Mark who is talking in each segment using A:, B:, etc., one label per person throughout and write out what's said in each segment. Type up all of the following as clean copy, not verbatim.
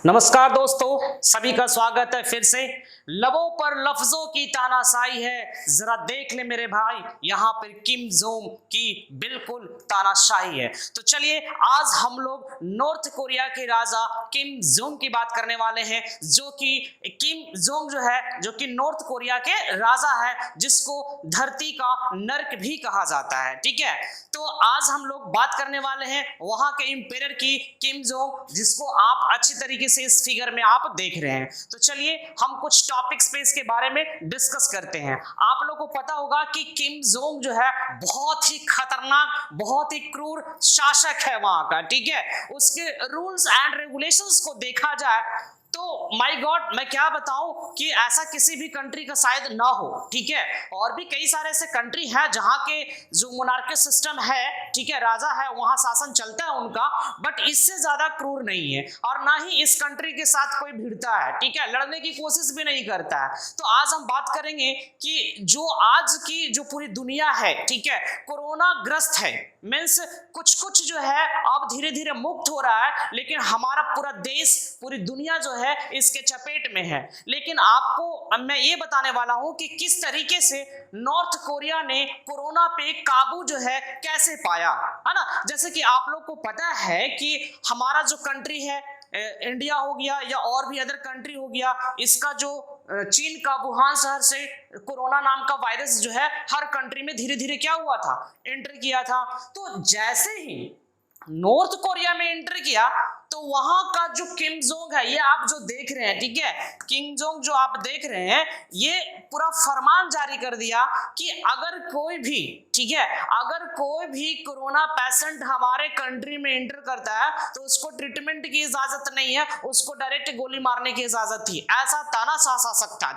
A: नमस्कार दोस्तों, सभी का स्वागत है फिर से। लबों पर लफ्जों की तानाशाही है, जरा देख ले मेरे भाई, यहाँ पर किम जोंग की बिल्कुल तानाशाही है। तो चलिए आज हम लोग नॉर्थ कोरिया के राजा किम जोंग की बात करने वाले हैं, जो कि किम जोंग जो है, जो कि नॉर्थ कोरिया के राजा है, जिसको धरती का नर्क भी कहा जाता है। ठीक है, तो आज हम लोग बात करने वाले हैं वहां के इंपेरर की, किम जोंग, जिसको आप अच्छी तरीके से इस फिगर में आप देख रहे हैं। तो चलिए हम कुछ टॉपिक्स पे इसके बारे में डिस्कस करते हैं। आप लोगों को पता होगा कि किम जोंग जो है बहुत ही खतरनाक, बहुत ही क्रूर शासक है वहां का। ठीक है, उसके रूल्स एंड रेगुलेशंस को देखा जाए तो माय गॉड, मैं क्या बताऊं कि ऐसा किसी भी कंट्री का शायद ना हो। ठीक है, और भी कई सारे ऐसे कंट्री हैं जहां के जो मोनार्की सिस्टम है, ठीक है, राजा है, वहां शासन चलता है उनका, बट इससे ज्यादा क्रूर नहीं है और ना ही इस कंट्री के साथ कोई भिड़ता है। ठीक है, लड़ने की कोशिश भी नहीं करता है। तो आज हम बात करेंगे कि जो आज की जो पूरी दुनिया है, ठीक है, कोरोना ग्रस्त है, मीन्स कुछ कुछ जो है अब धीरे धीरे मुक्त हो रहा है, लेकिन हमारा पूरा देश, पूरी दुनिया जो है इसके चपेट में है। लेकिन आपको मैं ये बताने वाला हूं कि किस तरीके से नॉर्थ कोरिया ने कोरोना पे काबू जो है कैसे पाया, है ना। जैसे कि आप लोग को पता है कि हमारा जो कंट्री है, इंडिया हो गया या और भी अदर कंट्री हो गया, इसका जो चीन का वुहान शहर से कोरोना नाम का वायरस जो है हर कंट्री में धीरे धीरे क्या हुआ था, एंटर किया था। तो जैसे ही नॉर्थ कोरिया में एंटर किया तो वहां का जो किम जोंग है, ये आप जो देख रहे हैं, ठीक है, किम जोंग जो आप देख रहे हैं, ये पूरा फरमान जारी कर दिया कि अगर कोई भी, ठीक है, अगर कोई भी कोरोना पेशेंट हमारे कंट्री में एंटर करता है तो उसको ट्रीटमेंट की इजाजत नहीं है, उसको डायरेक्ट गोली मारने की इजाजत थी। ऐसा तानाशाह शासक था,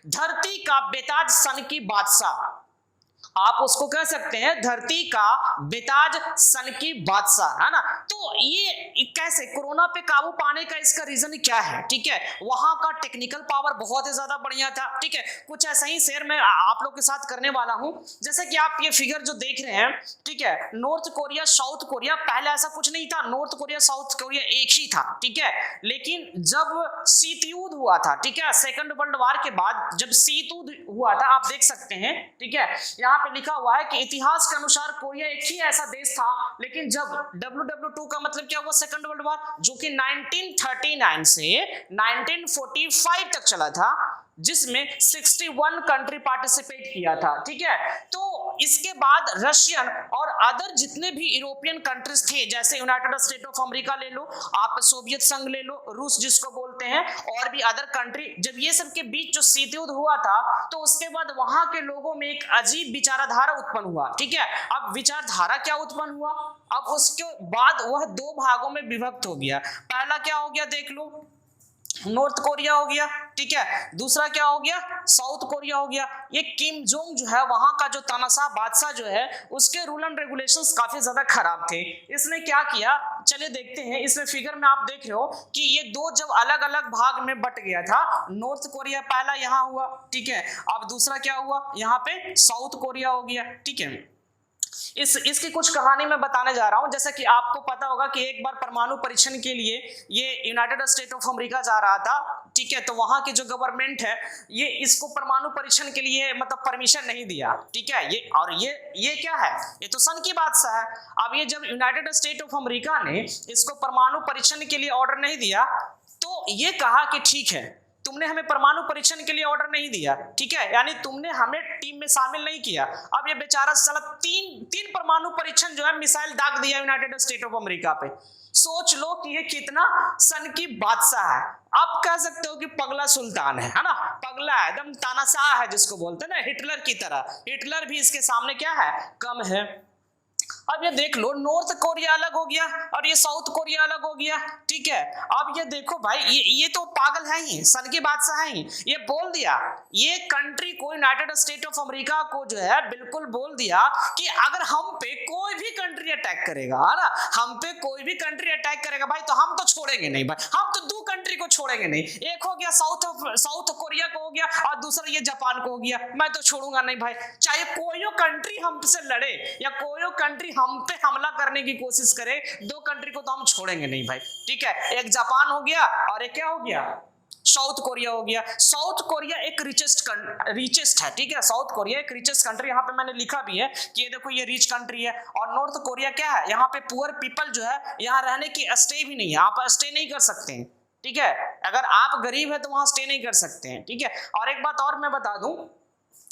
A: धरती का बेताज सन की बादशाह, आप उसको कह सकते हैं धरती का बेताज सन की बादशाह, है ना। तो ये कैसे कोरोना पे काबू पाने का इसका रीजन क्या है, ठीक है, वहां का टेक्निकल पावर बहुत ही ज्यादा बढ़िया था। ठीक है, कुछ ऐसा ही शेयर मैं आप लोग के साथ करने वाला हूं। जैसे कि आप ये फिगर जो देख रहे हैं, ठीक है, नॉर्थ कोरिया साउथ कोरिया, पहले ऐसा कुछ नहीं था, नॉर्थ कोरिया साउथ कोरिया एक ही था। ठीक है, लेकिन जब शीत युद्ध हुआ था, ठीक है, सेकंड वर्ल्ड वॉर के बाद जब शीत युद्ध हुआ था, आप देख सकते हैं, ठीक है, यहाँ पे लिखा हुआ है कि इतिहास के अनुसार कोरिया एक ही ऐसा देश था, लेकिन जब WW2 का मतलब क्या हुआ, सेकंड वर्ल्ड वॉर, जो कि 1939 से 1945 तक चला था, जिसमें 61 कंट्री पार्टिसिपेट किया था। ठीक है, तो इसके बाद रशियन और अदर जितने भी यूरोपियन कंट्रीज थे, जैसे यूनाइटेड स्टेट ऑफ अमेरिका ले लो, आप सोवियत संघ ले लो, रूस जिसको बोलते हैं, और भी अदर कंट्री, जब ये सब के बीच जो शीत युद्ध हुआ था तो उसके बाद वहां के लोगों में एक अजीब विचारधारा उत्पन्न हुआ। ठीक है, अब विचारधारा क्या उत्पन्न हुआ, अब उसके बाद वह दो भागों में विभक्त हो गया। पहला क्या हो गया, देख लो, नॉर्थ कोरिया हो गया, ठीक है, दूसरा क्या हो गया, साउथ कोरिया हो गया। ये किम जोंग जो है, वहां का जो तानाशाह बादशाह जो है, उसके रूल एंड रेगुलेशंस काफी ज्यादा खराब थे। इसने क्या किया, चलिए देखते हैं। इसमें फिगर में आप देख रहे हो कि ये दो जब अलग अलग भाग में बट गया था, नॉर्थ कोरिया पहला यहाँ हुआ, ठीक है, अब दूसरा क्या हुआ, यहाँ पे साउथ कोरिया हो गया। ठीक है, इसकी कुछ कहानी मैं बताने जा रहा हूं। जैसा कि आपको पता होगा कि एक बार परमाणु परीक्षण के लिए ये यूनाइटेड स्टेट ऑफ अमेरिका जा रहा था, ठीक है, तो वहां की जो गवर्नमेंट है, ये इसको परमाणु परीक्षण के लिए मतलब परमिशन नहीं दिया। ठीक है, ये और ये क्या है, ये तो सन की बादशाह है। अब ये जब यूनाइटेड स्टेट ऑफ अमेरिका ने इसको परमाणु परीक्षण के लिए ऑर्डर नहीं दिया, तो ये कहा कि ठीक है, तुमने हमें परमाणु परीक्षण के लिए ऑर्डर नहीं दिया, ठीक है, यानी तुमने हमें टीम में शामिल नहीं किया। अब ये बेचारा साला तीन परमाणु परीक्षण जो है मिसाइल दाग दिया यूनाइटेड स्टेट ऑफ अमेरिका पे। सोच लो कि ये कितना सन की बादशाह है। आप कह सकते हो कि पगला सुल्तान है ना, पगला है, एकदम तानाशाह है, जिसको बोलते हैं ना, हिटलर की तरह। हिटलर भी इसके सामने क्या है, कम है। अब ये देख लो, नॉर्थ कोरिया अलग हो गया और ये साउथ कोरिया अलग हो गया। ठीक है, अब ये देखो भाई, ये तो पागल है ही, सन की बादशाह है ही। ये बोल दिया, ये कंट्री को, यूनाइटेड स्टेट ऑफ अमेरिका को जो है बिल्कुल बोल दिया कि अगर हम पे कोई भी कंट्री अटैक करेगा, है ना, हम पे कोई भी कंट्री अटैक करेगा भाई, तो हम तो छोड़ेंगे नहीं भाई, हम तो दो कंट्री को छोड़ेंगे नहीं। एक हो गया साउथ कोरिया को हो गया और दूसरा ये जापान को हो गया, मैं तो छोड़ूंगा नहीं भाई, चाहे कोई कंट्री हमसे लड़े या कोई कंट्री हम पे हमला करने की कोशिश करे, दो कंट्री को तो हम छोड़ेंगे नहीं भाई, ठीक है। एक जापान हो गया और एक क्या हो गया, साउथ कोरिया हो गया। साउथ कोरिया एक रिचेस्ट है, ठीक है। साउथ कोरिया एक रिचेस्ट कंट्री, यहाँ पे मैंने लिखा भी है कि ये देखो ये रिच कंट्री है। और नॉर्थ कोरिया क्या है, यहाँ पे पुअर पीपल जो है यहाँ रहने की स्टे भी नहीं है, आप स्टे नहीं कर सकते हैं, ठीक है। अगर आप गरीब है तो वहां स्टे नहीं कर सकते हैं, ठीक है। और एक बात और मैं बता दूं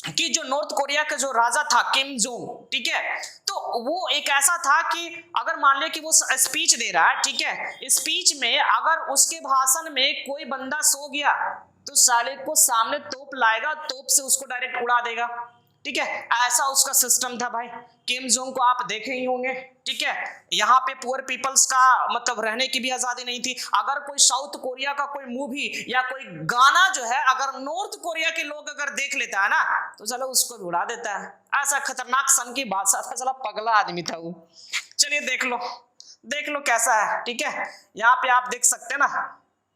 A: कि जो नॉर्थ कोरिया का जो राजा था किम जोंग, ठीक है, तो वो एक ऐसा था कि अगर मान ले कि वो स्पीच दे रहा है, ठीक है, स्पीच में अगर उसके भाषण में कोई बंदा सो गया तो साले को सामने तोप लाएगा, तोप से उसको डायरेक्ट उड़ा देगा, ठीक है। ऐसा उसका सिस्टम था भाई। किम जोंग को आप देखे ही होंगे, ठीक है। यहाँ पे पुअर पीपल्स का मतलब रहने की भी आजादी नहीं थी। अगर कोई साउथ कोरिया का कोई मूवी या कोई गाना जो है अगर नॉर्थ कोरिया के लोग अगर देख लेता है ना तो चलो उसको उड़ा देता है। ऐसा खतरनाक सन की बादशाह था, चला पगला आदमी था वो। चलिए देख लो कैसा है, ठीक है। यहाँ पे आप देख सकते हैं ना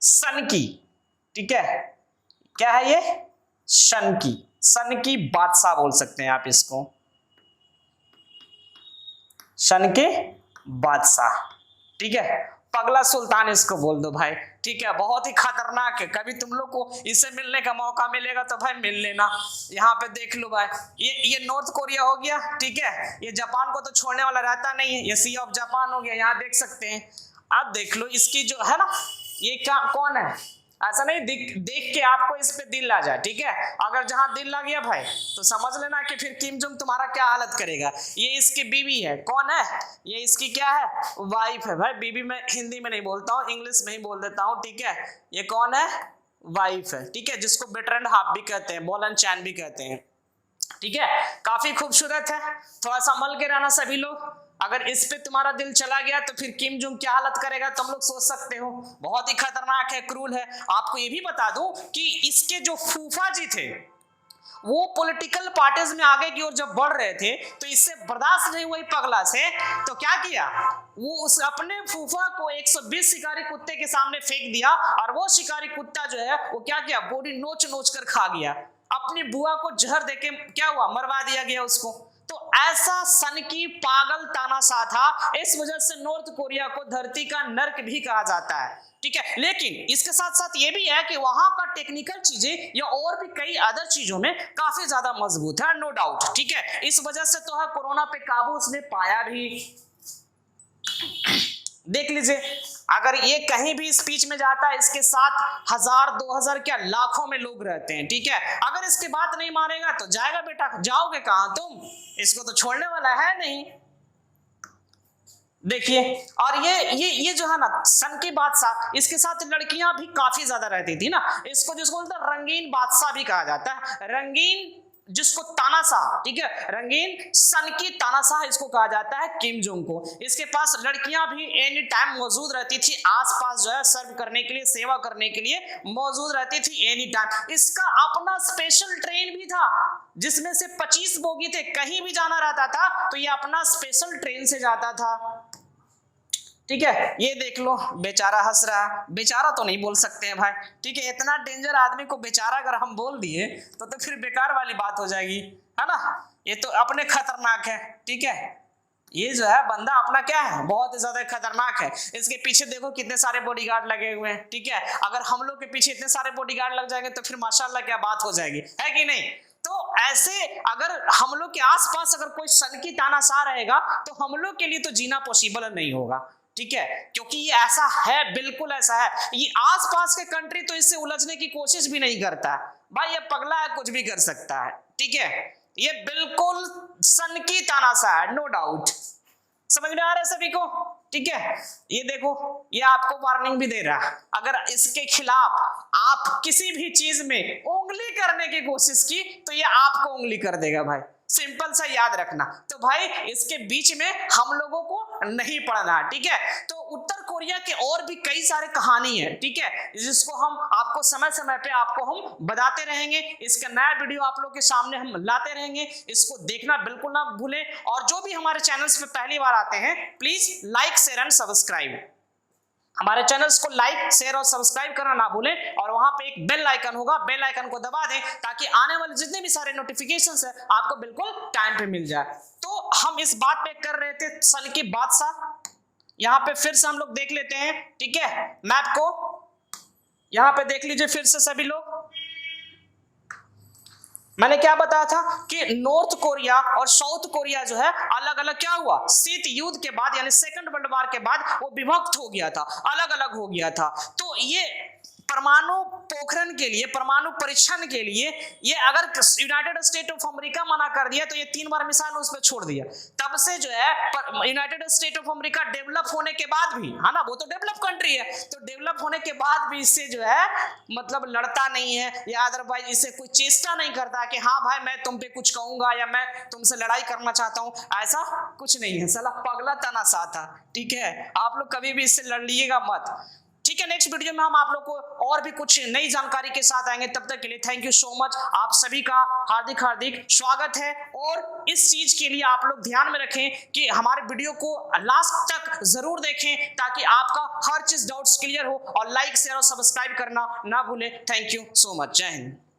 A: सन की, ठीक है, क्या है ये, सन की बादशाह बोल सकते हैं आप इसको, सन के बादशाह, ठीक है। पगला सुल्तान इसको बोल दो भाई, ठीक है। बहुत ही खतरनाक है, कभी तुम लोग को इससे मिलने का मौका मिलेगा तो भाई मिल लेना। यहाँ पे देख लो भाई, ये नॉर्थ कोरिया हो गया, ठीक है। ये जापान को तो छोड़ने वाला रहता नहीं है, ये सी ऑफ जापान हो गया, यहाँ देख सकते हैं आप। देख लो इसकी जो है ना, ये क्या कौन है, ऐसा नहीं देख के आपको इस पे दिल आ जाए, ठीक है। अगर जहां दिल लग गया भाई तो समझ लेना कि फिर किम जोंग तुम्हारा क्या हालत करेगा। ये इसकी बीवी है, कौन है, ये इसकी क्या है, वाइफ है भाई। बीवी में हिंदी में नहीं बोलता हूँ, इंग्लिश में ही बोल देता हूँ, ठीक है। ये कौन है, वाइफ है, ठीक है, जिसको बेटर एंड हाफ भी कहते हैं, बॉल एंड चैन भी कहते हैं, ठीक है। काफी खूबसूरत है, थोड़ा संभल के रहना सभी लोग। अगर इस पे तुम्हारा दिल चला गया तो फिर किम जोंग क्या हालत करेगा तुम लोग सोच सकते हो। बहुत ही खतरनाक है, क्रूर है। आपको ये भी बता दूं कि इसके जो फूफा जी थे वो पॉलिटिकल पार्टीज में आगे की ओर जब बढ़ रहे थे तो इससे बर्दाश्त नहीं हुई पगला से, तो क्या किया, वो उस अपने फूफा को 120 शिकारी कुत्ते के सामने फेंक दिया और वो शिकारी कुत्ता जो है वो क्या किया, बॉडी नोच नोच कर खा गया। अपनी बुआ को जहर देके क्या हुआ, मरवा दिया गया उसको। तो ऐसा सन की पागल तानाशाह था, इस वजह से नॉर्थ कोरिया को धरती का नर्क भी कहा जाता है, ठीक है। लेकिन इसके साथ साथ ये भी है कि वहां का टेक्निकल चीजें या और भी कई अदर चीजों में काफी ज्यादा मजबूत है, नो डाउट, ठीक है। इस वजह से तो है कोरोना पे काबू उसने पाया भी। देख लीजिए, अगर ये कहीं भी स्पीच में जाता है इसके साथ 1000 2000 क्या लाखों में लोग रहते हैं, ठीक है। अगर इसकी बात नहीं मानेगा तो जाएगा बेटा, जाओगे कहां तुम, इसको तो छोड़ने वाला है नहीं। देखिए, और ये जो है ना सन की बादशाह, इसके साथ लड़कियां भी काफी ज्यादा रहती थी ना। इसको जिसको बोलते हैं रंगीन बादशाह भी कहा जाता है, रंगीन जिसको तानाशाह, ठीक है, रंगीन सन की तानाशाह इसको कहा जाता है किम जोंग को। इसके पास लड़कियां भी एनी टाइम मौजूद रहती थी, आसपास जो है सर्व करने के लिए, सेवा करने के लिए मौजूद रहती थी एनी टाइम। इसका अपना स्पेशल ट्रेन भी था जिसमें से 25 बोगी थे, कहीं भी जाना रहता था तो ये अपना स्पेशल ट्रेन से जाता था, ठीक है। ये देख लो बेचारा हंस रहा, बेचारा तो नहीं बोल सकते हैं भाई, ठीक है। इतना डेंजर आदमी को बेचारा अगर हम बोल दिए तो फिर बेकार वाली बात हो जाएगी, है ना। ये तो अपने खतरनाक है, ठीक है। ये जो है बंदा अपना क्या है, बहुत ज्यादा खतरनाक है। इसके पीछे देखो कितने सारे बॉडीगार्ड लगे हुए हैं, ठीक है। अगर हम लोग के पीछे इतने सारे बॉडीगार्ड लग जाएंगे तो फिर माशाल्लाह क्या बात हो जाएगी, है कि नहीं। तो ऐसे अगर हम लोग के आसपास अगर कोई सन की तानाशाह रहेगा तो हम लोग के लिए तो जीना पॉसिबल नहीं होगा, ठीक है। क्योंकि ये ऐसा है, बिल्कुल ऐसा है। ये आसपास के कंट्री तो इससे उलझने की कोशिश भी नहीं करता भाई, ये पगला है, कुछ भी कर सकता है, ठीक है। ये बिल्कुल सन की तानाशाह है, नो डाउट। समझ में आ रहा है सभी को, ठीक है। ये देखो, ये आपको वार्निंग भी दे रहा है, अगर इसके खिलाफ आप किसी भी चीज में उंगली करने की कोशिश की तो ये आपको उंगली कर देगा भाई, सिंपल सा याद रखना। तो भाई इसके बीच में हम लोगों को नहीं पढ़ना, ठीक है। तो उत्तर कोरिया के और भी कई सारे कहानी है, ठीक है, जिसको हम आपको समय समय पे आपको हम बताते रहेंगे। इसका नया वीडियो आप लोग के सामने हम लाते रहेंगे, इसको देखना बिल्कुल ना भूलें। और जो भी हमारे चैनल्स पे पहली बार आते हैं please like share and subscribe. हमारे चैनल्स को लाइक, शेयर और सब्सक्राइब करना ना भूलें और वहां पे एक बेल आइकन होगा, बेल आइकन को दबा दें ताकि आने वाले जितने भी सारे नोटिफिकेशंस है आपको बिल्कुल टाइम पे मिल जाए। तो हम इस बात पे कर रहे थे सन की बादशाह, यहां पे फिर से हम लोग देख लेते हैं, ठीक है, मैप को यहां पे देख लीजिए फिर से सभी लोग। मैंने क्या बताया था कि नॉर्थ कोरिया और साउथ कोरिया जो है अलग अलग क्या हुआ, शीत युद्ध के बाद यानी सेकंड वर्ल्ड वॉर के बाद वो विभक्त हो गया था, अलग अलग हो गया था। तो ये परमाणु पोखरण के लिए, परमाणु परीक्षण के लिए ये अगर यूनाइटेड स्टेट ऑफ अमेरिका मना कर दिया तो ये 3 बार मिसाइल उस पर छोड़ दिया। तब से जो है United state of America develop होने के बाद भी, है ना, वो तो डेवलप कंट्री है, तो डेवलप होने के बाद भी इससे जो है मतलब लड़ता नहीं है या अदरवाइज इससे कोई चेष्टा नहीं करता कि हाँ भाई मैं तुम पे कुछ कहूंगा या मैं तुमसे लड़ाई करना चाहता हूं, ऐसा कुछ नहीं है। साला पगला तनासा था, ठीक है, आप लोग कभी भी इससे लड़ लीजिएगा मत, ठीक है। नेक्स्ट वीडियो में हम आप लोग को और भी कुछ नई जानकारी के साथ आएंगे, तब तक के लिए थैंक यू सो मच, आप सभी का हार्दिक हार्दिक स्वागत है। और इस चीज के लिए आप लोग ध्यान में रखें कि हमारे वीडियो को लास्ट तक जरूर देखें ताकि आपका हर चीज डाउट्स क्लियर हो, और लाइक शेयर और सब्सक्राइब करना ना भूलें। थैंक यू सो मच, जय हिंद।